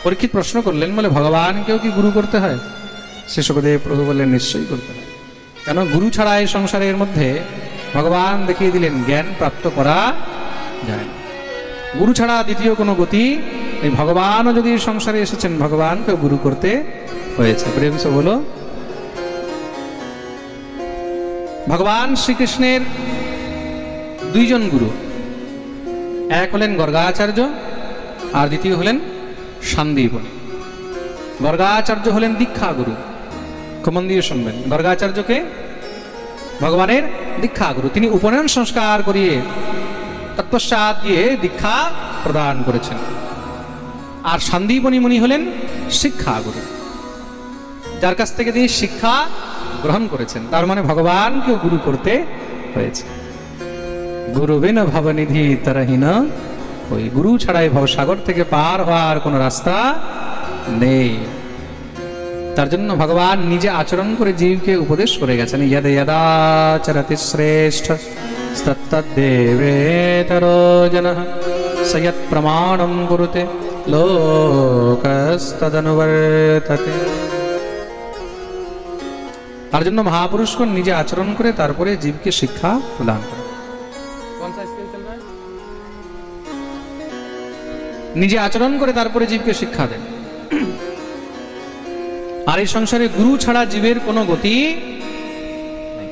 পরীক্ষিত প্রশ্ন করলেন, বলে ভগবানকেও কি গুরু করতে হয়? শ্রী শুকদেব প্রভু বললেন, নিশ্চয়ই করতে হয়। কেন? গুরু ছাড়া এই সংসারের মধ্যে ভগবান দেখিয়ে দিলেন জ্ঞান প্রাপ্ত করা যায় না। গুরু ছাড়া দ্বিতীয় কোনো গতি এই ভগবানও যদি সংসারে এসেছেন, ভগবানকে গুরু করতে হয়েছে। প্রেম সে বলো। ভগবান শ্রীকৃষ্ণের দুইজন গুরু, এক হলেন গর্গাচার্য আর দ্বিতীয় হলেন সান্দীপনী। গর্গাচার্য হলেন দীক্ষা গুরু। খুব মন দিয়ে শুনবেন, গর্গাচার্যকে ভগবানের দীক্ষা গুরু। তিনি উপনয়ন সংস্কার করিয়ে তৎপশ্চাৎ গিয়ে দীক্ষা প্রদান করেছেন। আর সান্দীপনী মুনি হলেন শিক্ষা গুরু, যার কাছ থেকে তিনি শিক্ষা গ্রহণ করেছেন। তার মানে ভগবানকেও গুরু করতে হয়েছে। গুরু বিন ভবনিধি তরহীন, ওই গুরু ছাড়াই ভবসাগর থেকে পার হওয়ার কোনো রাস্তা নেই। তার জন্য ভগবান নিজে আচরণ করে জীবকে উপদেশ করে গেছেন, ইয়দ যদাচরতি শ্রেষ্ঠ তত্তদ্দেবেতরো জনঃ সয়ৎ প্রমাণম কুরুতে লোকস্তদনুবর্ততে। তার জন্য মহাপুরুষগণ নিজে আচরণ করে তারপরে জীবকে শিক্ষা প্রদান করে। নিজে আচরণ করে তারপরে জীবকে শিক্ষা দেন। আর এই সংসারে গুরু ছাড়া জীবের কোনো গতি নেই।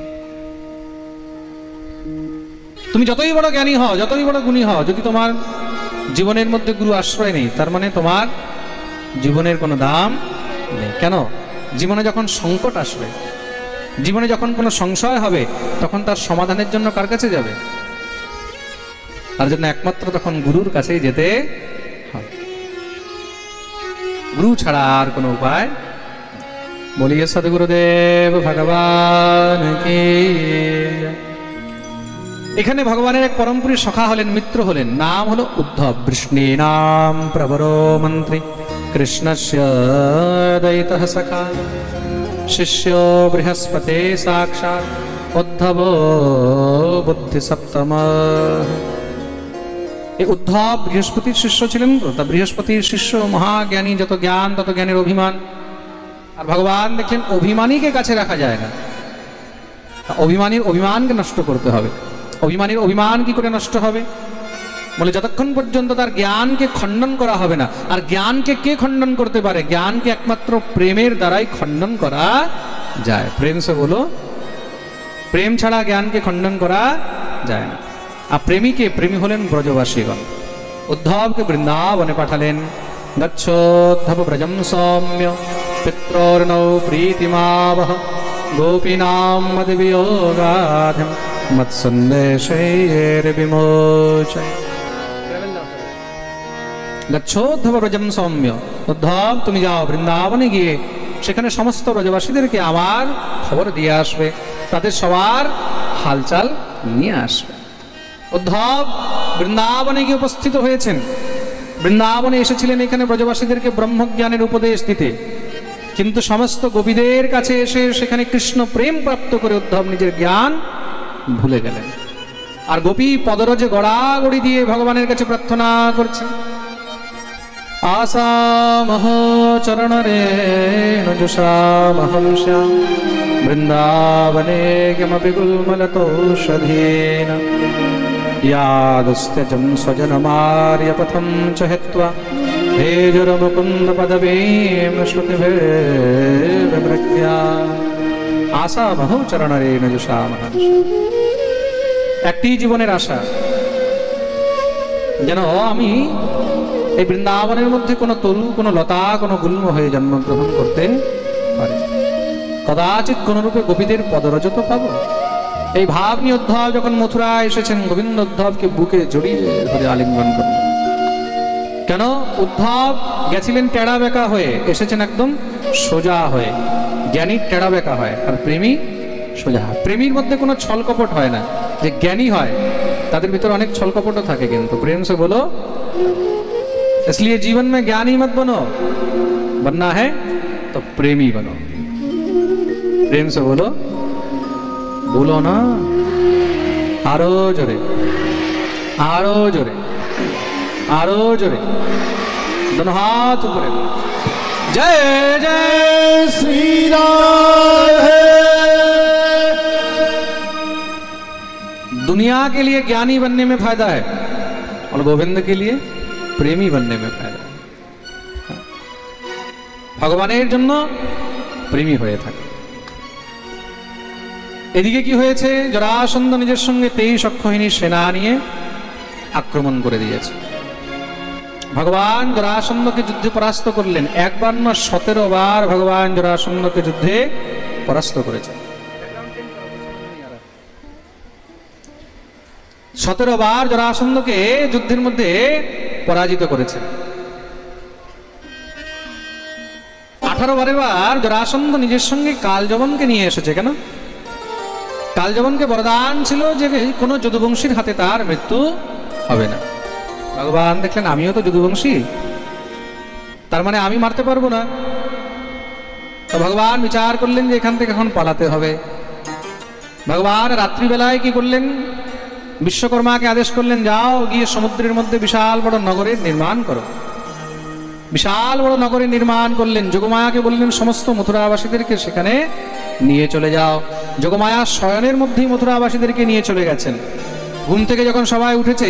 তুমি যতই বড় জ্ঞানী হও, যতই বড় গুণী হও, যদি তোমার জীবনের মধ্যে গুরু আশ্রয় নেই, তার মানে তোমার জীবনের কোনো দাম নেই। কেন? জীবনে যখন সংকট আসবে, জীবনে যখন কোনো সংশয় হবে, তখন তার সমাধানের জন্য কার কাছে যাবে? তার জন্য একমাত্র তখন গুরুর কাছেই যেতে হবে। গুরু ছাড়া আর কোনো উপায়। বলিয়ে সদ্গুরুদেব ভগবান কি। এখানে ভগবানের এক পরমপুরী সখা হলেন, মিত্র হলেন, নাম হলো উদ্ধব। বৃষ্ণি নাম প্রবরো মন্ত্রী কৃষ্ণস্য দয়িতঃ সখা শিষ্য বৃহস্পতে সাক্ষাৎ উদ্ধব বুদ্ধি সপ্তম। এই উদ্ধব বৃহস্পতির শিষ্য ছিলেন তো, তা বৃহস্পতির শিষ্য মহাজ্ঞানী, যত জ্ঞান তত জ্ঞানের অভিমান। আর ভগবান দেখলেন অভিমানীকে কাছে রাখা যায় না, অভিমানীর অভিমানকে নষ্ট করতে হবে। অভিমানীর অভিমান কি করে নষ্ট হবে? বলে যতক্ষণ পর্যন্ত তার জ্ঞানকে খণ্ডন করা হবে না। আর জ্ঞানকে কে খণ্ডন করতে পারে? জ্ঞানকে একমাত্র প্রেমের দ্বারাই খণ্ডন করা যায়। প্রেম সে বলো। প্রেম ছাড়া জ্ঞানকে খণ্ডন করা যায় না। আর প্রেমীকে, প্রেমী হলেন ব্রজবাসীগণ। উদ্ধবকে বৃন্দাবনে পাঠালেন। গচ্ছোদ্ধব ব্রজম সৌম্য পিত্রর্ণৌ প্রীতিমাবহ গোপীনাম মদবিয়োগাধম মৎসন্দেশৈর বিমোচয়। গচ্ছোদ্ধব ব্রজম সৌম্য, উদ্ধব তুমি যাও বৃন্দাবনে গিয়ে সেখানে সমস্ত ব্রজবাসীদেরকে আমার খবর দিয়ে আসবে, তাদের সবার হালচাল নিয়ে আসবে। উদ্ধব বৃন্দাবনে গিয়ে উপস্থিত হয়েছেন। বৃন্দাবনে এসেছিলেন এখানে ব্রজবাসীদেরকে ব্রহ্মজ্ঞানের উপদেশ দিতে, কিন্তু সমস্ত গোপীদের কাছে এসে সেখানে কৃষ্ণ প্রেম প্রাপ্ত করে উদ্ধব নিজের জ্ঞান ভুলে গেলেন। আর গোপী পদরজে গড়াগড়ি দিয়ে ভগবানের কাছে প্রার্থনা করছে, আসামহ চরণরে নজুষামহং শ্যাম বৃন্দাবনে কিমপি গুল্মলতৌষধীন ইয়াদস্ত্যজং স্বজনমার্যপথং চ হিত্বা হেজুরমুকুন্দ পদবীম শ্রুতিভির্বিমৃত্যা। আসামহ চরণরে নজুষামহং। একটি জীবনের আশা, যেন আমি এই বৃন্দাবনের মধ্যে কোনো তরু, কোনো লতা, কোনো গুল্ম হয়ে জন্মগ্রহণ করতে পারি। কদাচিৎ কোন রূপে গোপীদের পদরজ তো পাবো। এই ভাব নিয়ে উদ্ধব যখন মথুরায় এসেছেন, গোবিন্দ উদ্ধবকে বুকে জড়িয়ে ধরে আলিঙ্গন করলেন। কেন? উদ্ধব গেছিলেন টেড়া বেঁকা হয়ে, এসেছেন একদম সোজা হয়ে। জ্ঞানী টেড়া বেঁকা হয়, আর প্রেমী সোজা। প্রেমীর মধ্যে কোনো ছলকপট হয় না। যে জ্ঞানী হয় তাদের ভিতরে অনেক ছলকপটও থাকে, কিন্তু প্রেম से बोलो। इसलिए जीवन में ज्ञानी मत बनो, बनना है तो प्रेमी बनो। प्रेम से बोलो, बोलो ना आरो जोरे, आरो जोरे, आरो जोरे। दोनों हाथ ऊपर। जय जय श्री राम। दुनिया के लिए ज्ञानी बनने में फायदा है और गोविंद के लिए प्रेमी बनने में फायदा है। ভগবানের জন্য প্রেমী হয়ে থাকে। এদিকে কি হয়েছে, জরাসন্ধ নিজের সঙ্গে 23 অক্ষৌহিনী সেনা নিয়ে আক্রমণ করে দিয়েছে। ভগবান জরাসন্ধকে যুদ্ধে পরাস্ত করলেন। একবার না 17 বার ভগবান জরাসন্ধকে যুদ্ধে পরাস্ত করেছেন। 17 বার জরাসন্ধকে যুদ্ধের মধ্যে পরাজিত করেছেন। 18 বারের বার জরাসন্ধ নিজের সঙ্গে কালযবনকে নিয়ে এসেছে। কেন? কালযবনকে বরদান ছিল যে কোনো যদুবংশীর হাতে তার মৃত্যু হবে না। ভগবান দেখলেন আমিও তো যদুবংশী, তার মানে আমি মারতে পারবো না। তো ভগবান বিচার করলেন যে এখান থেকে এখন পালাতে হবে। ভগবান রাত্রিবেলায় কি করলেন, বিশ্বকর্মাকে আদেশ করলেন যাও গিয়ে সমুদ্রের মধ্যে বিশাল বড় নগরের নির্মাণ করো। বিশাল বড় নগরের নির্মাণ করলেন। যোগমায়াকে বললেন সমস্ত মথুরাবাসীদেরকে সেখানে নিয়ে চলে যাও। যোগমায়া শয়নের মধ্যেই মথুরাবাসীদেরকে নিয়ে চলে গেছেন। ঘুম থেকে যখন সবাই উঠেছে,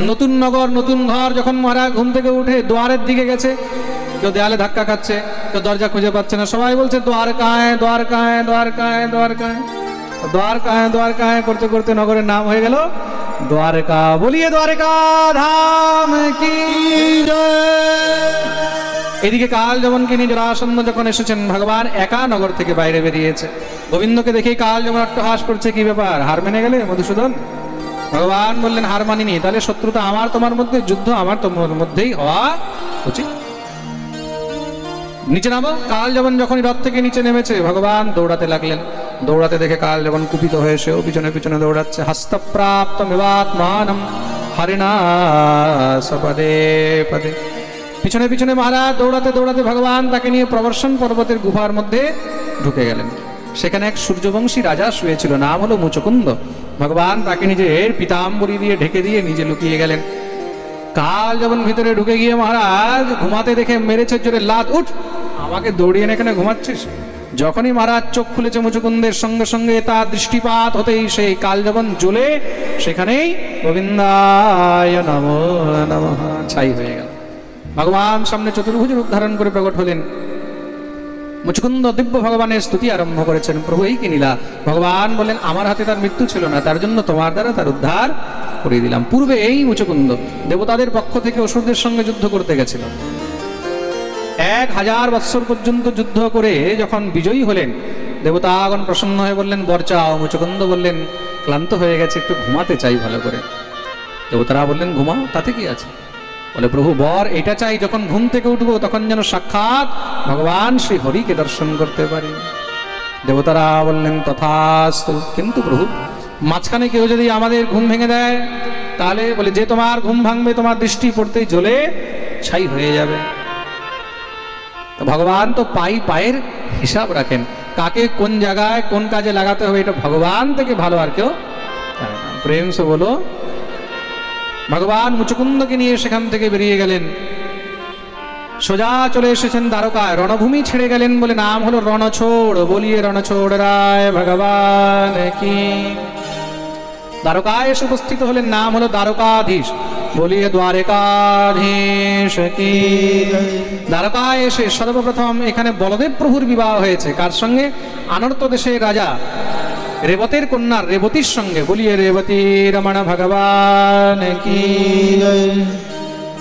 নতুন নগর নতুন ঘর, যখন মহারাজ ঘুম থেকে উঠে দুয়ারের দিকে গেছে, কেউ দেয়ালে ধাক্কা খাচ্ছে, কেউ দরজা খুঁজে পাচ্ছে না, সবাই বলছে দ্বারকায় দ্বারকায় দ্বারকায় দ্বারকায় দ্বারকায় দ্বারকায় করতে করতে নগরের নাম হয়ে গেল দ্বারকা। বলিয়ে দ্বারকা ধাম কি জয়। এদিকে কালযবনকে নিয়ে জরাসন্ধ যখন এসেছেন, ভগবান একা নগর থেকে বাইরে বেরিয়েছে। গোবিন্দকে দেখেই কালযবন অট্টহাস করছে, কি ব্যাপার, হার মেনে গেলে মধুসূদন? ভগবান বললেন হার মানিনি, তাহলে শত্রুতা আমার তোমার মধ্যে, যুদ্ধ আমার তোমার মধ্যেই হওয়া উচিত। নিচে নামো। কালযবন যখনই রথ থেকে নিচে নেমেছে, ভগবান দৌড়াতে লাগলেন। দৌড়াতে দেখে কালযবন কুপিত হয়ে সেও পিছনে পিছনে দৌড়াচ্ছে। হস্তপ্রাপ্তমিবাত্মানম হরিণা সপদে পদে। পিছনে পিছনে মহারাজ দৌড়াতে দৌড়াতে ভগবান তাকে নিয়ে প্রবর্ষণ পর্বতের গুহার মধ্যে ঢুকে গেলেন। সেখানে এক সূর্যবংশী রাজা শুয়েছিল, নাম হলো মুচকুন্দ। ভগবান তাকে নিজের পিতাম্বরী দিয়ে ঢেকে দিয়ে নিজে লুকিয়ে গেলেন। কালযবন ভিতরে ঢুকে গিয়ে মহারাজ ঘুমাতে দেখে মেরেছে জোরে লাত, উঠ, আমাকে দৌড়িয়ে এখানে ঘুমাচ্ছিস? যখনই মহারাজ চোখ খুলেছে মুচকুন্দের, সঙ্গে সঙ্গে তার দৃষ্টিপাত হতেই সেই কালযবন জ্বলে সেখানেই গোবিন্দায় নমো নমঃ ছাই হয়ে গেল। ভগবান সামনে চতুর্ভুজ রূপ ধারণ করে প্রকট হলেন। মুচকুন্দ দিব্য ভগবানের স্তুতি আরম্ভ করেছেন। প্রভু এই কি নীলা। ভগবান বলেন আমার হাতে তার মৃত্যু ছিল না, তার জন্য তোমার দ্বারা তার উদ্ধার করে দিলাম। পূর্বে এই মুচকুন্দ দেবতাদের পক্ষ থেকে অসুরদের সঙ্গে যুদ্ধ করতে গেছিল। 1000 বৎসর পর্যন্ত যুদ্ধ করে যখন বিজয়ী হলেন, দেবতাগণ প্রসন্ন হয়ে বললেন বর চাও। মুচকুন্দ বললেন ক্লান্ত হয়ে গেছে, একটু ঘুমাতে চাই ভালো করে। দেবতারা বললেন ঘুমাও, তাতে কি আছে? বলে প্রভু বর এটা চাই, যখন ঘুম থেকে উঠবো তখন যেন সাক্ষাৎ ভগবান শ্রী হরিকে দর্শন করতে পারি। দেবতারা বললেন তথাস্তু। কিন্তু প্রভু মাঝখানে কেউ যদি আমাদের ঘুম ভেঙে দেয়, তাহলে বলে যে তোমার ঘুম ভাঙবে তোমার দৃষ্টি পড়তেই জ্বলে ছাই হয়ে যাবে। তো ভগবান তো পায়ের হিসাব রাখেন, কাকে কোন জায়গায় কোন কাজে লাগাতে হবে এটা ভগবান থেকে ভালো আর কেউ জানে না। প্রেম সে বলো। ভগবান মুচকুন্দকে নিয়ে সেখান থেকে বেরিয়ে গেলেন, সোজা চলে এসেছেন দ্বারকায়। রণভূমি ছেড়ে গেলেন বলে নাম হলো রণছোড়। বলিয়ে রণছোড় রায় ভগবান কি। দ্বারকায় এসে উপস্থিত হলেন, নাম হলো দ্বারকাধীশ। বলিয়ে দ্বারকাধীশ কি। দ্বারকায় এসে সর্বপ্রথম এখানে বলদেব প্রভুর বিবাহ হয়েছে। কার সঙ্গে? আনর্ত দেশের রাজা রেবতের কন্যা রেবতীর সঙ্গে। বলিয়ে রেবতী রমণ ভগবান কি।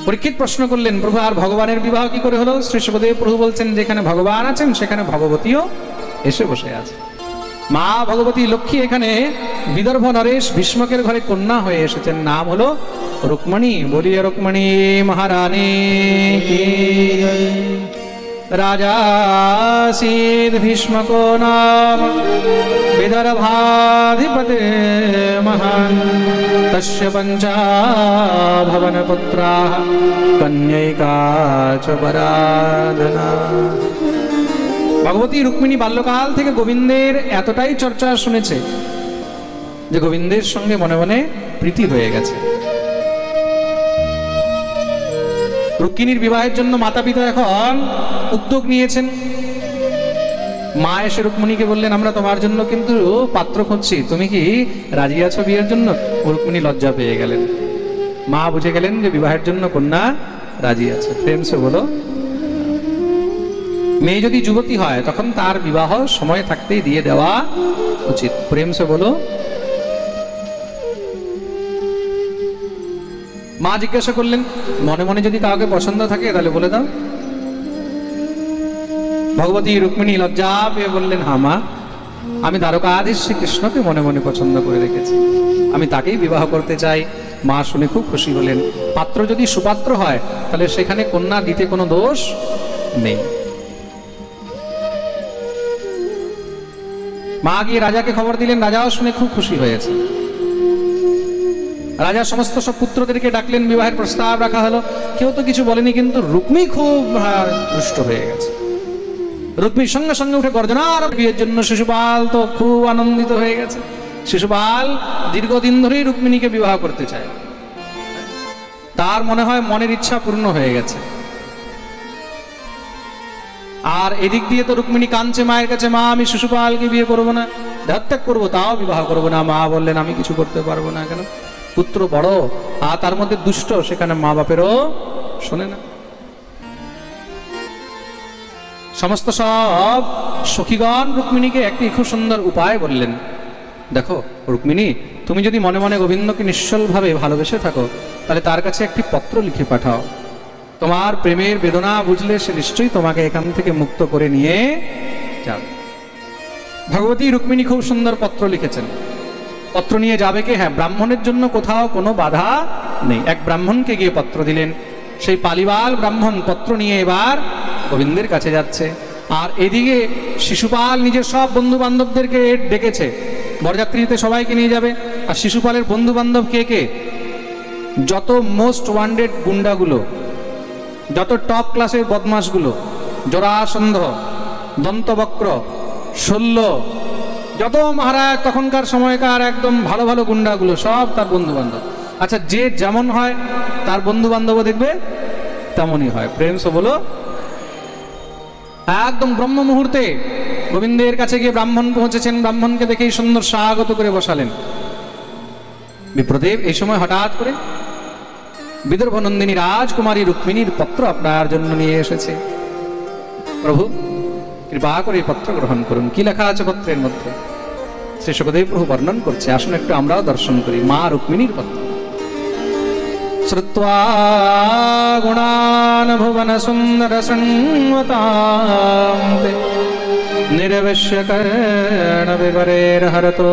পরীক্ষিত প্রশ্ন করলেন প্রভু আর ভগবানের বিবাহ কি করে হলো? শ্রী সুখদেব প্রভু বলছেন যেখানে ভগবান আছেন সেখানে ভগবতীও এসে বসে আছে। মা ভগবতী লক্ষ্মী এখানে বিদর্ভ নরেশ ভীষ্মকের ঘরে কন্যা হয়ে এসেছেন, নাম হলো রুক্মণী। বলিয়ে রুক্মণী মহারানী কি। রাজা সিদ ভীষ্মকো নাম বিদর্ভাধিপতে মহান। তস্য পঞ্চা ভবন পুত্রাঃ কন্যৈকা চ পরাধনা। ভগবতী রুক্মিণী বাল্যকাল থেকে গোবিন্দের এতটাই চর্চা শুনেছে যে গোবিন্দের সঙ্গে মনে মনে প্রীতি হয়ে গেছে। রুক্মিণীর বিবাহের জন্য মাতা পিতা এখন উদ্যোগ নিয়েছেন। মা এসে রুক্মিণীকে বললেন, আমরা তোমার জন্য কিন্তু পাত্র খুঁজছি, তুমি কি রাজি আছো বিয়ের জন্য? রুক্মিণী লজ্জা পেয়ে গেলেন। মা বুঝে গেলেন যে বিবাহের জন্য কন্যা রাজি আছে। প্রেম সে বলো, মেয়ে যদি যুবতী হয় তখন তার বিবাহ সময় থাকতেই দিয়ে দেওয়া উচিত। প্রেম সে বলো। মা জিজ্ঞাসা করলেন, মনে মনে যদি কাউকে পছন্দ থাকে তাহলে বলে দাও। ভগবতী রুক্মিণী লজ্জা পেয়ে বললেন, হ্যাঁ মা, আমি দ্বারকাধীশ শ্রীকৃষ্ণকে মনে মনে পছন্দ করে রেখেছি, আমি তাকেই বিবাহ করতে চাই। মা শুনে খুব খুশি হলেন। পাত্র যদি সুপাত্র হয় তাহলে সেখানে কন্যা দিতে কোনো দোষ নেই। মা গিয়ে রাজাকে খবর দিলেন, রাজাও শুনে খুব খুশি হয়েছে। রাজা সমস্ত সব পুত্রদেরকে ডাকলেন, বিবাহের প্রস্তাব রাখা হলো। কেউ তো কিছু বলেনি, কিন্তু রুক্মিণী খুব রুষ্ট হয়ে গেছে। রুক্মিণীর সঙ্গে সঙ্গে উঠে গর্জনা, বিয়ের জন্য শিশুপাল তো খুব আনন্দিত হয়ে গেছে। শিশুপাল দীর্ঘদিন ধরেই রুক্মিণীকে বিবাহ করতে চায়, তার মনে হয় মনের ইচ্ছা পূর্ণ হয়ে গেছে। আর এদিক দিয়ে তো রুক্মিণী কাঁদছে মায়ের কাছে, মা আমি শিশুপালকে বিয়ে করবো না, দেহত্যাগ করবো, তাও বিবাহ করবো না। মা বললেন, আমি কিছু করতে পারবো না। কেন? পুত্র বড় আর তার মধ্যে দুষ্ট, সেখানে মা বাপেরও শোনে না। সমস্ত সব সখীগণ রুক্মিণীকে একটি খুব সুন্দর উপায় বললেন। দেখো রুক্মিণী, তুমি যদি মনে মনে গোবিন্দকে নিশ্চলভাবে ভালোবেসে থাকো তাহলে তার কাছে একটি পত্র লিখে পাঠাও। তোমার প্রেমের বেদনা বুঝলে সে নিশ্চয়ই তোমাকে এখান থেকে মুক্ত করে নিয়ে যাবে। ভগবতী রুক্মিণী খুব সুন্দর পত্র লিখেছেন। পত্র নিয়ে যাবে কে? হ্যাঁ, ব্রাহ্মণের জন্য কোথাও কোনো বাধা নেই। এক ব্রাহ্মণকে গিয়ে পত্র দিলেন। সেই পালিবাল ব্রাহ্মণ পত্র নিয়ে এবার গোবিন্দের কাছে যাচ্ছে। আর এদিকে শিশুপাল নিজের সব বন্ধু বান্ধবদেরকে ডেকেছে, বরযাত্রীতে সবাইকে নিয়ে যাবে। আর শিশুপালের বন্ধু বান্ধব কে কে? যত মোস্ট ওয়ান্টেড গুন্ডাগুলো, যত টপ ক্লাসের বদমাশগুলো, জরাসন্ধ, দন্তবক্র, শল্য, যত মহারাজ তখনকার সময়কার একদম ভালো ভালো গুন্ডাগুলো, সব তার বন্ধু বান্ধব। আচ্ছা, যে যেমন হয় তার বন্ধু বান্ধবও দেখবে তেমনই হয়। প্রেম সে বলো। একদম ব্রহ্ম মুহূর্তে গোবিন্দের কাছে গিয়ে ব্রাহ্মণ পৌঁছেছেন। ব্রাহ্মণকে দেখেই সুন্দর স্বাগত করে বসালেন। বিপ্রদেব এই সময় হঠাৎ করে বিদর্ভ নন্দিনী রাজকুমারী রুক্মিণীর পত্র আপনার জন্য নিয়ে এসেছে। প্রভু কৃপা করে পত্র গ্রহণ করুন। কি লেখা আছে পত্রের মধ্যে? শ্রী সুখদেব প্রভু বর্ণন করছে, আসুন একটু আমরাও দর্শন করি। মা রুক্মিণীর পত্র। শ্রুত্বা গুণান ভুবন সুন্দর সংবতাম নিরবশ্য কর্ণ বিবরের হরতো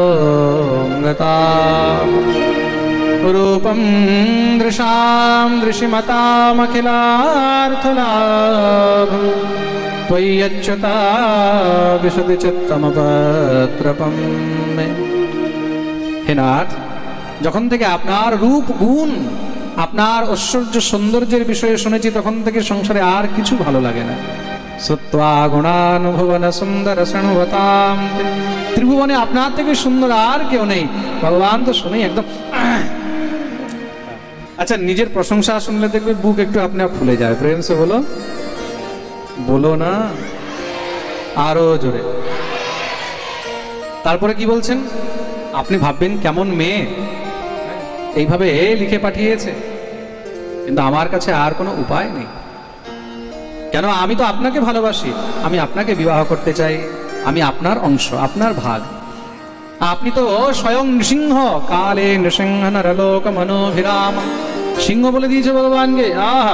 রূপম দৃশাম দৃশিমতামখিলার্থলাভম ত্বয়্যচ্যুতা বিশদি চিত্তমপত্রপম। হে নাথ, যখন থেকে আপনার রূপ গুণ, আপনার ঐশ্বর্য সৌন্দর্যের বিষয়ে শুনেছি তখন থেকে সংসারে আর কিছু ভালো লাগে না। সত্ত্বা গুণানুভবন সুন্দর শৃণুবতাম, ত্রিভুবনে আপনার থেকে সুন্দর আর কেউ নেই। ভগবান তো শুনেই একদম। আচ্ছা, নিজের প্রশংসা শুনলে দেখবে বুক একটু আপনি আপ ফুলে যায়। প্রেম সে বলো, বলো না আরো জোরে। তারপরে কি বলছেন? আপনি ভাববেন কেমন মেয়ে, এইভাবে লিখে পাঠিয়েছে, কিন্তু আমার কাছে আর কোনো উপায় নেই। কেন? আমি তো আপনাকে ভালোবাসি, আমি আপনাকে বিবাহ করতে চাই, আমি আপনার অংশ, আপনার ভাগ। আপনি তো স্বয়ং নৃসিংহ, কালে নৃসিংহ নরলোক মনোভিরাম। সিংহ বলে দিয়েছে ভগবানকে। আহা,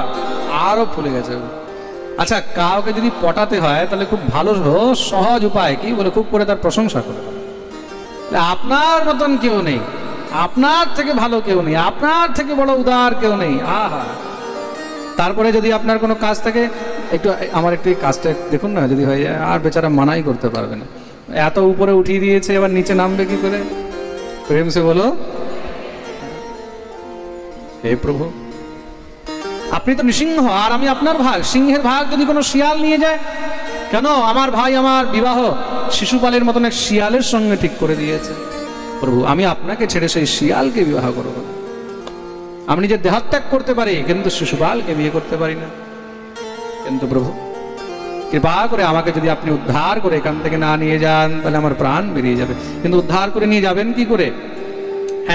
আরো ফুলে গেছে। আচ্ছা, কাউকে যদি পটাতে হয় তাহলে খুব ভালো সহজ উপায় কি? বলে খুব করে তার প্রশংসা করে। আপনার মতন কেউ নেই, আপনার থেকে ভালো কেউ নেই, আপনার থেকে বড় উদার কেউ নেই। আহা, তারপরে যদি আপনার কোনো কাজ থাকে, একটু আমার একটু এই কাজটা দেখুন না, যদি হয়ে যায়, আর বেচারা মানাই করতে পারবে না। এত উপরে উঠিয়ে দিয়েছে, এবার নিচে নামবে কি করে? প্রেম সে বলো, হে প্রভু, আপনি তো নৃসিংহ আর আমি আপনার ভাগ। সিংহের ভাগ যদি কোনো শিয়াল নিয়ে যায়, কেন? আমার ভাই আমার বিবাহ শিশুপালের মতন এক শিয়ালের সঙ্গে ঠিক করে দিয়েছে। প্রভু, আমি আপনাকে ছেড়ে সেই শিয়ালকে বিবাহ করব না। আমি নিজের দেহত্যাগ করতে পারি, কিন্তু শিশুপালকে বিয়ে করতে পারি না। কিন্তু প্রভু কৃপা করে আমাকে যদি আপনি উদ্ধার করে এখান থেকে না নিয়ে যান, তাহলে আমার প্রাণ বেরিয়ে যাবে। কিন্তু উদ্ধার করে নিয়ে যাবেন কি করে?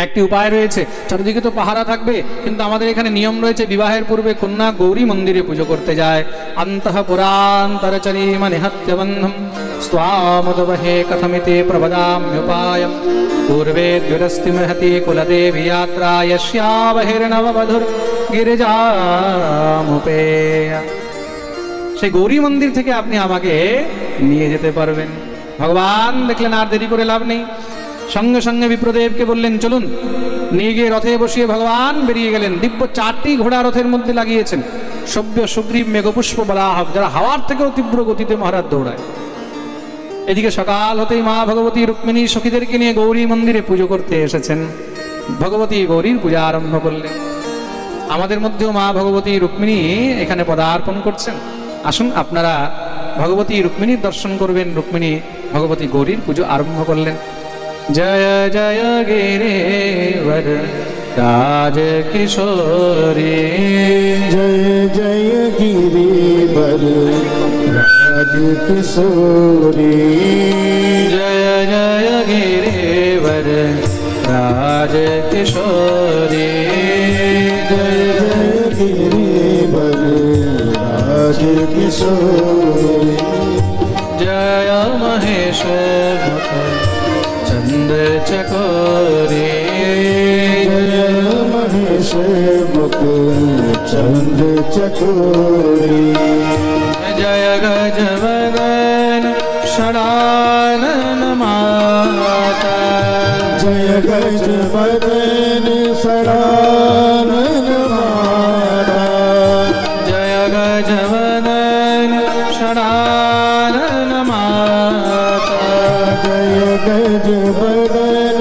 একটি উপায় রয়েছে, চারিদিকে তো পাহারা থাকবে, কিন্তু আমাদের এখানে নিয়ম রয়েছে, বিবাহের পূর্বে কন্যা গৌরী মন্দিরে পুজো করতে যায়। অন্তঃপুরান্তরচরীম নিহত্যবন্ধম স্বামুদবহে কথমিতে প্রবদাম্যুপায়ম পূর্বে দ্বিরস্তি মহতি কুলদেবী যাত্রা यस्या বহির্নববধুর গিরিজামুপেয়। সেই গৌরী মন্দির থেকে আপনি আমাকে নিয়ে যেতে পারবেন। ভগবান দেখলেন আর দেরি করে লাভ নেই, সঙ্গে সঙ্গে বিপ্রদেবকে বললেন চলুন। নিয়ে গিয়ে রথে বসিয়ে ভগবান বেরিয়ে গেলেন। দিব্য 4টি ঘোড়া রথের মধ্যে লাগিয়েছেন, সভ্য, সুগ্রীব, মেঘপুষ্প, বরাহ, যারা হাওয়ার থেকেও তীব্র গতিতে মহারাজ দৌড়ায়। এদিকে সকাল হতেই মা ভগবতী রুক্মিণী সখীদেরকে নিয়ে গৌরী মন্দিরে পুজো করতে এসেছেন। ভগবতী গৌরীর পূজা আরম্ভ করলেন। আমাদের মধ্যেও মা ভগবতী রুক্মিণী এখানে পদার্পণ করছেন। আসুন আপনারা ভগবতী রুক্মিণীর দর্শন করবেন। রুক্মিণী ভগবতী গৌরীর পুজো আরম্ভ করলেন। জয় জয় গিরিবর রাজ কিশোরী, जय जय गिरिवर राज किशोरी, जय जय गिरिवर राज किशोरी, जय जय गिरिवर राज किशोरी, जय महेश मुख चंद चकोरी, जय महेश मुख चंद चकोरी, जय गजवदन षडानन माता, जय गज बदन सडानन माता, जय गजवदन षडानन माता, जय गज बदन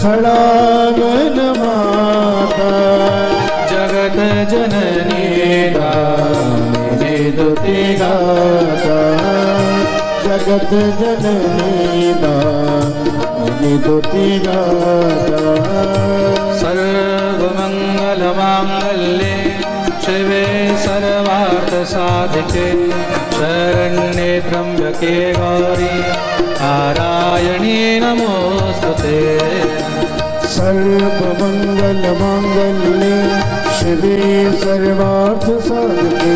सडानन माता, जगत जननी दामिनी दुति गाता, जगत जननी दामिनी दुति गाता, सर्वमंगल मांगल्ये शिवे सर्वार्थ साधिके शरण्ये त्र्यंबके गौरी नारायणी नमोस्तुते। सर्वमंगल मांगल्ये शिवे सर्वार्थ साधके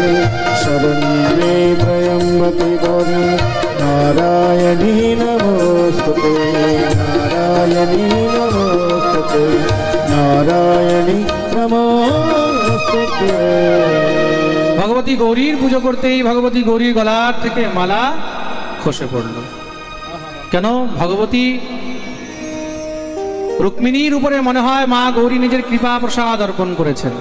शरण्ये त्र्यंबके गौरी नारायणी नमोस्तुते, नारायणी नमोस्तुते, नारायणी नमोस्तुते। ভগবতী গৌরীর পুজো করতেই ভগবতী গৌরীর গলার থেকে মালা খসে পড়ল। কেন? ভগবতী রুক্মিণীর উপরে মনে হয় মা গৌরী নিজের কৃপা প্রসাদ অর্পণ করেছেন।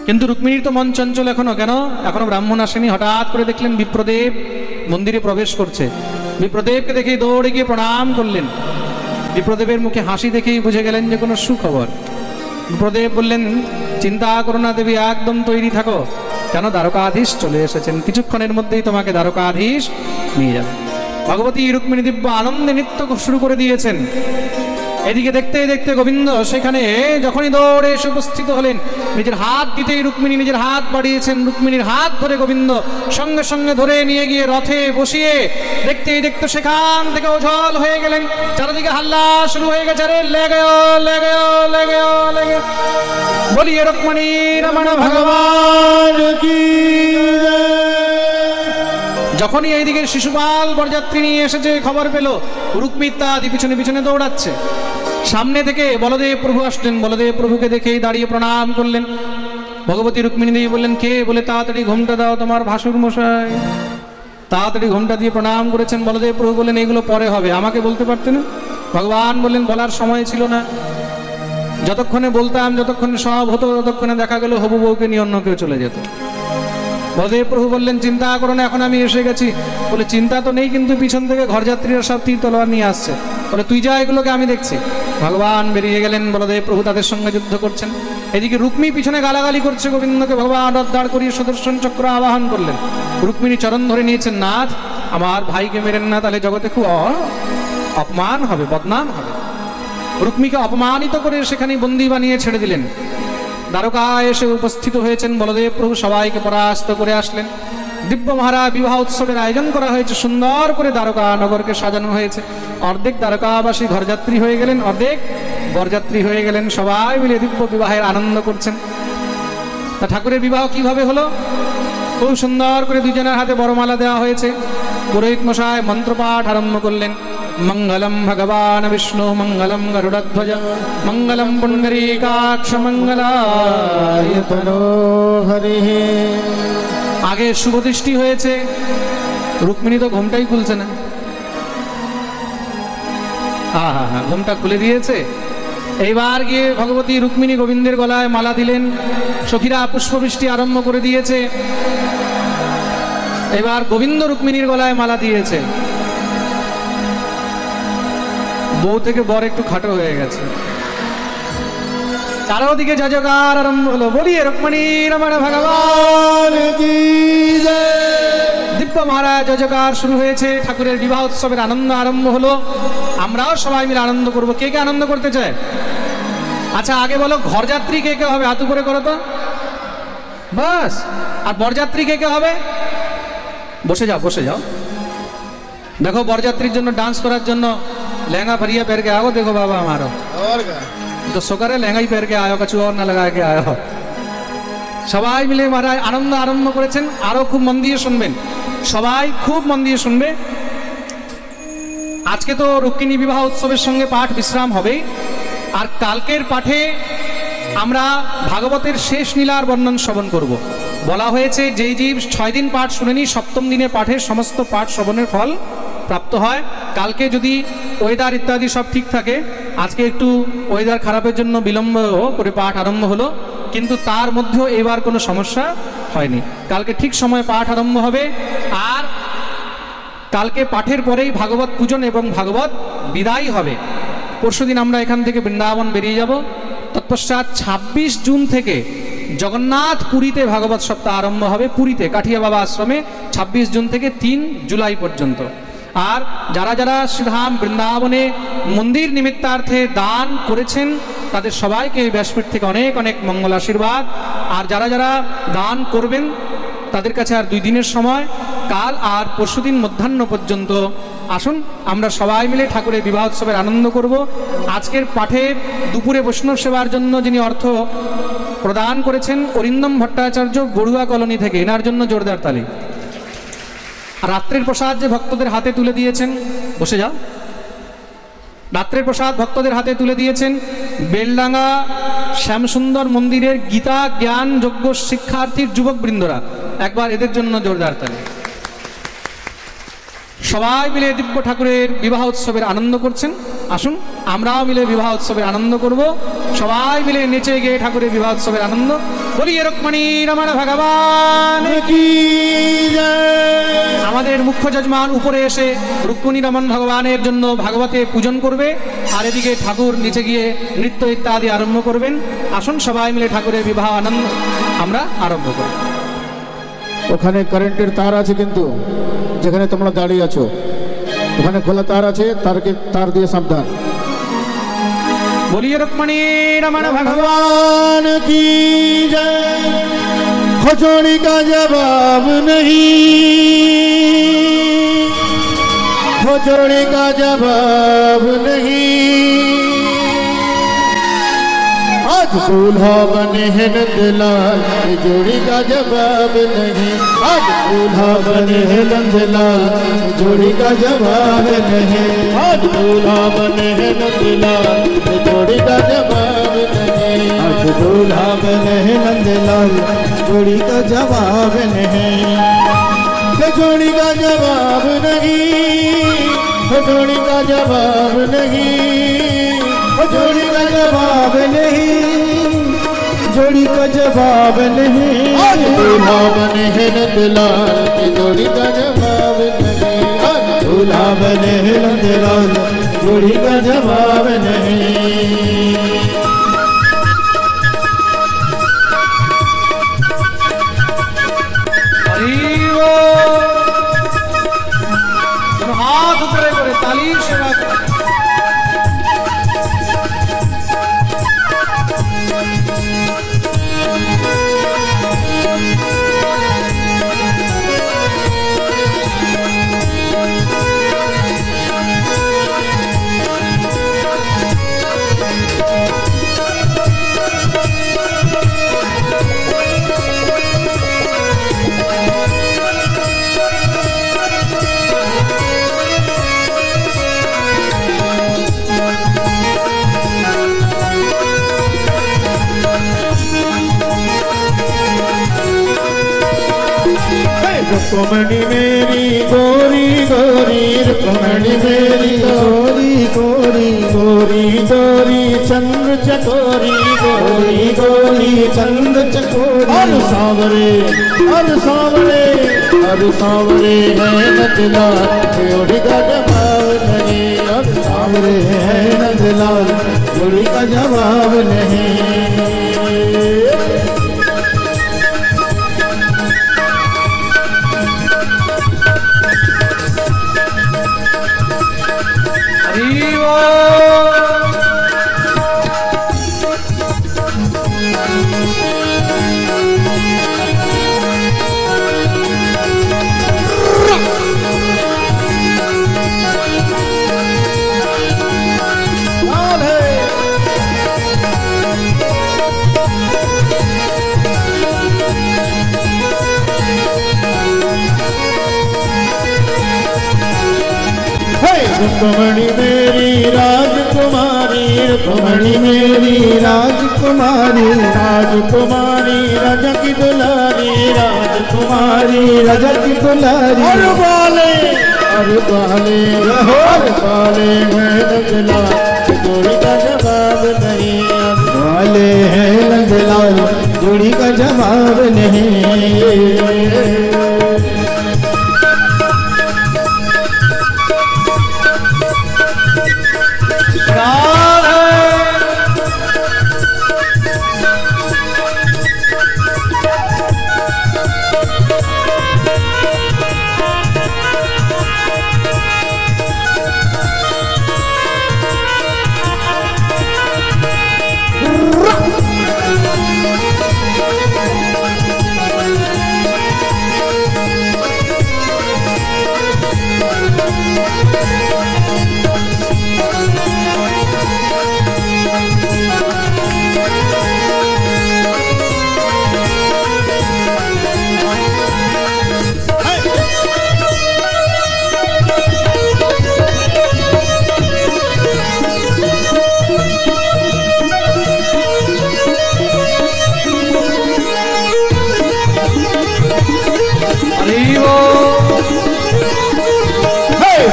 কিন্তু রুক্মিণীর তো মন চঞ্চল এখনো। কেন? এখনো ব্রাহ্মণ আসেনি। হঠাৎ করে দেখলেন বিপ্রদেব মন্দিরে প্রবেশ করছে। বিপ্রদেবকে দেখে দৌড়ে গিয়ে প্রণাম করলেন। বিপ্রদেবের মুখে হাসি দেখেই বুঝে গেলেন যে কোনো সুখবর। বিপ্রদেব বললেন চিন্তা করো না দেবী, একদম তৈরি থাকো। কেন? দ্বারকাধীশ চলে এসেছেন, কিছুক্ষণের মধ্যেই তোমাকে দ্বারকাধীশ নিয়ে যাবে। ভগবতী রুক্মিণী দিব্য আনন্দে নৃত্য শুরু করে দিয়েছেন। এদিকে দেখতে দেখতে গোবিন্দ সেখানে যখনই দৌড়ে এসে উপস্থিত হলেন, নিজের হাত দিতেই রুক্মিণী নিজের হাত বাড়িয়েছেন। রুক্মিণীর হাত ধরে গোবিন্দ সঙ্গে সঙ্গে ধরে নিয়ে গিয়ে রথে বসিয়ে দেখতেই দেখতে সেখান থেকে ওঝল হয়ে গেলেন। চারিদিকে হাল্লা শুরু হয়ে গেছে, রে লেগেও লেগেও লেগেও লেগে বলিয়ে রুক্মিণী রমণ ভগবান की যখনই এইদিকে শিশুপাল বরযাত্রী নিয়ে এসেছে খবর পেল, রুক্মিত্তাদি পিছনে পিছনে দৌড়াচ্ছে। সামনে থেকে বলদেব প্রভু আসলেন। বলদেব প্রভুকে দেখেই দাঁড়িয়ে প্রণাম করলেন। ভগবতী রুক্মিণী দেবী বললেন কে? বলে তাড়াতাড়ি ঘোমটা দাও, তোমার ভাসুর মশাই। তাড়াতাড়ি ঘোমটা দিয়ে প্রণাম করেছেন। বলদেব প্রভু বললেন এগুলো পরে হবে, আমাকে বলতে পারতে না? ভগবান বললেন বলার সময় ছিল না। যতক্ষণে বলতাম, যতক্ষণে সব হতো, ততক্ষণে দেখা গেল হবু বউকে নিয়ে অন্য কেউ চলে যেত। বলদেব প্রভু বললেন চিন্তা করো না, এখন আমি এসে গেছি। বলে চিন্তা তো নেই, কিন্তু পিছন থেকে ঘরযাত্রীরা সব তীর তলোয়ার নিয়ে আসছে। বলে তুই যা, এগুলোকে আমি দেখছি। ভগবান বেরিয়ে গেলেন। বলদেব প্রভু তাদের সঙ্গে যুদ্ধ করছেন। এদিকে রুক্মিণী পিছনে গালাগালি করছে গোবিন্দকে। ভগবান রথ দাঁড় করিয়ে সুদর্শন চক্র আবাহন করলেন। রুক্মিণী চরণ ধরে নিয়েছেন, নাথ আমার ভাইকে মেরেন না, তাহলে জগতে খুব অপমান হবে, বদনাম হবে। রুক্মিকে অপমানিত করে সেখানে বন্দী বানিয়ে ছেড়ে দিলেন। দ্বারকায় এসে উপস্থিত হয়েছেন বলদেব প্রভু, সবাইকে পরাস্ত করে আসলেন। দিব্য মহারাজ বিবাহ উৎসবের আয়োজন করা হয়েছে, সুন্দর করে দ্বারকা নগরকে সাজানো হয়েছে। অর্ধেক দ্বারকাবাসী ঘরযাত্রী হয়ে গেলেন, অর্ধেক বরযাত্রী হয়ে গেলেন, সবাই মিলে দিব্য বিবাহের আনন্দ করছেন। তা ঠাকুরের বিবাহ কিভাবে হলো? খুব সুন্দর করে দুজনের হাতে বরমালা দেওয়া হয়েছে। পুরোহিত মশাই মন্ত্রপাঠ আরম্ভ করলেন। মঙ্গলম ভগবান বিষ্ণু মঙ্গলম গরুড়ধ্বজ মঙ্গলম পুণ্ডরীকাক্ষ মঙ্গলায়তনো হরিঃ। আগে শুভদৃষ্টি হয়েছে, রুক্মিণী তো ঘুমটাই খুলছে না। ঘুমটা খুলে দিয়েছে। এইবার গিয়ে ভগবতী রুক্মিণী গোবিন্দের গলায় মালা দিলেন। সখীরা পুষ্পবৃষ্টি আরম্ভ করে দিয়েছে। এবার গোবিন্দ রুক্মিণীর গলায় মালা দিয়েছে। বউ থেকে বর একটু খাটো হয়ে গেছে। চারদিকে জয়জয়কার আরম্ভ হলো। বলিয়ে রুক্মিণী রমণ ভগবান কি জয়। দিব্য মহারাজ জয়জয়কার শুরু হয়েছে। ঠাকুরের বিবাহ উৎসবের আনন্দ আরম্ভ হলো। আমরাও সবাই মিলে আনন্দ করব। কে কে আনন্দ করতে চায়? আচ্ছা আগে বলো, ঘরযাত্রী কে কে হবে? হাত উপরে করো তো, বাস। আর বরযাত্রী কে কে হবে? বসে যাও, বসে যাও। দেখো বরযাত্রীর জন্য ডান্স করার জন্য लहंगा भरिया पहन के आओ। देखो बाबा हमारा तो शुक्र है लहंगा ही पहन के आयो, कछु और ना लगा के आयो। সবাই মিলে মহারাজ আনন্দ আরম্ভ করেছেন। আরো খুব মন দিয়ে শুনবেন, সবাই খুব মন দিয়ে শুনবে। আজকে তো রুক্মিণী বিবাহ উৎসবের সঙ্গে পাঠ বিশ্রাম হবে। আর কালকের পাঠে আমরা ভাগবতের শেষ লীলার বর্ণন শ্রবণ করব। বলা হয়েছে যেই জীব 6 দিন পাঠ শুনেনি, সপ্তম দিনে পাঠের সমস্ত পাঠ শ্রবণের ফল প্রাপ্ত হয়। কালকে যদি ওয়েদার ইত্যাদি সব ঠিক থাকে, আজকে একটু ওয়েদার খারাপের জন্য বিলম্ব করে পাঠ আরম্ভ হলো, কিন্তু তার মধ্যেও এবার কোনো সমস্যা হয়নি। কালকে ঠিক সময়ে পাঠ আরম্ভ হবে। আর কালকে পাঠের পরেই ভাগবত পূজন এবং ভাগবত বিদায় হবে। পরশুদিন আমরা এখান থেকে বৃন্দাবন বেরিয়ে যাব। তৎপশ্চাৎ 26 জুন থেকে জগন্নাথ পুরীতে ভাগবত সপ্তাহ আরম্ভ হবে। পুরীতে কাঠিয়া বাবা আশ্রমে 26 জুন থেকে 3 জুলাই পর্যন্ত। আর যারা যারা শ্রীধাম বৃন্দাবনে মন্দির নিমিত্তার্থে দান করেছেন তাদের সবাইকে এই ব্যাসপীঠ থেকে অনেক অনেক মঙ্গল আশীর্বাদ। আর যারা যারা দান করবেন তাদের কাছে আর 2 দিনের সময়, কাল আর পরশুদিন মধ্যাহ্ন পর্যন্ত আসুন আমরা সবাই মিলে ঠাকুরের বিবাহ উৎসবের আনন্দ করব। আজকের পাঠে দুপুরে বৈষ্ণব সেবার জন্য যিনি অর্থ প্রদান করেছেন অরিন্দম ভট্টাচার্য বড়ুয়া কলোনি থেকে, এনার জন্য জোরদার তালি। রাত্রের প্রসাদ যে ভক্তদের হাতে তুলে দিয়েছেন, বসে যাও। রাত্রের প্রসাদ ভক্তদের হাতে তুলে দিয়েছেন বেলডাঙ্গা শ্যামসুন্দর মন্দিরের গীতা জ্ঞান যোগ্য শিক্ষার্থীর যুবক বৃন্দরা, একবার এদের জন্য জোরদার তালি। সবাই মিলে দিব্য ঠাকুরের বিবাহ উৎসবের আনন্দ করছেন। আসুন আমরাও মিলে বিবাহ উৎসবের আনন্দ করব। সবাই মিলে নেচে গিয়ে ঠাকুরের বিবাহ উৎসবের আনন্দ বলি। রুক্মিণী রমণ ভগবান কি জয়। আমাদের মুখ্য যজমান উপরে এসে রুক্মিণী রমণ ভগবানের জন্য ভাগবতে পূজন করবে, আর এদিকে ঠাকুর নিচে গিয়ে নৃত্য ইত্যাদি আরম্ভ করবেন। আসুন সবাই মিলে ঠাকুরের বিবাহ আনন্দ আমরা আরম্ভ করব। ওখানে কারেন্টের তার আছে, কিন্তু যেখানে তোমরা দাঁড়িয়ে আছো ওখানে খোলা তার আছে, তার দিয়ে সাবধান। बोलिए रुक्मिणी रमण भगवान की जय। खचोड़ी का जवाब नहीं, खचोड़ी का जवाब नहीं। आज दूल्हा बने हैं नंदलाल, जोड़ी का जवाब नहीं। आज दूल्हा बने हैं नंदलाल, जोड़ी का जवाब नहीं। आज दूल्हा बने हैं नंदलाल, जोड़ी का जवाब नहीं। आज दूल्हा बने हैं नंदलाल, जोड़ी का जवाब नहीं। जोड़ी का जवाब नहीं, जोड़ी का जवाब नहीं। जोड़ी का जवाब नहीं, जोड़ी का जवाब नहीं। आज दूल्हा बने हैं नंदलाल, जोड़ी का जवाब नहीं। आज दूल्हा बने हैं नंदलाल, जोड़ी का जवाब नहीं। हाथ ऊपर करे ताली सेवा। रुक्मणी मेरी गोरी गोरी, रुक्मणी मेरी गोरी गोरी, गोरी गोरी चंद्र चकोरी, गोरी गोरी चंद्र चकोरी। और सांवरे और सांवरे और सांवरे है नंदलाल, जोड़ी का जवाब नहीं। और सांवरे है नंदलाल, जोड़ी का जवाब नहीं। रुक्मणी मेरी राजकुमारी, रुक्मणी मेरी राजकुमारी, राजकुमारी राजा की दुलारी, राजकुमारी राजा की दुलारी। और बाले हैं नंदलाल, जोड़ी का जवाब नहीं। बाले हैं नंदलाल, जोड़ी का जवाब नहीं।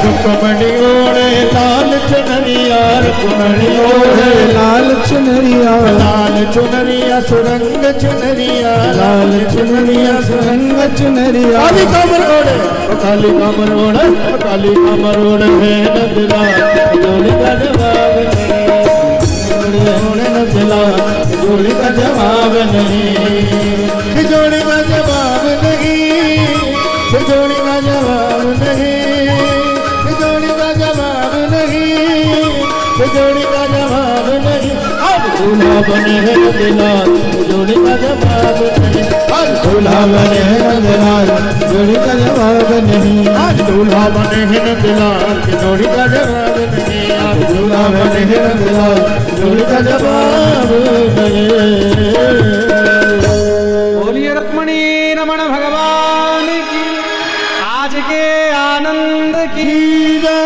रुक्मणी ओढ़े लाल चुनरिया, रुक्मणी ओढ़े लाल चुनरिया, लाल चुनरिया सुरंग चुनरिया, लाल चुनरिया सुरंग चुनरिया। काली कमर ओढ़े, काली कमर ओढ़े, काली कमर ओढ़े है नंदलाल, जोड़ी का जवाब नहीं। ओढ़े नंदलाल, जोड़ी का जवाब नहीं। जोड़ी का जवाब नहीं, जोड़ी का जवाब नहीं, जोड़ी का जवाब नहीं, जोड़ी का जवाब नहीं। अब दूल्हा बने हैं नंदलाल, जोड़ी का जवाब नहीं। आज दूल्हा बने हैं नंदलाल, जोड़ी का जवाब नहीं। आज दूल्हा बने हैं नंदलाल, जोड़ी का जवाब नहीं। आज दूल्हा बने हैं नंदलाल, जोड़ी का जवाब नहीं। बोलिए रुक्मणी रमण भगवान की, आज के आनंद की जय।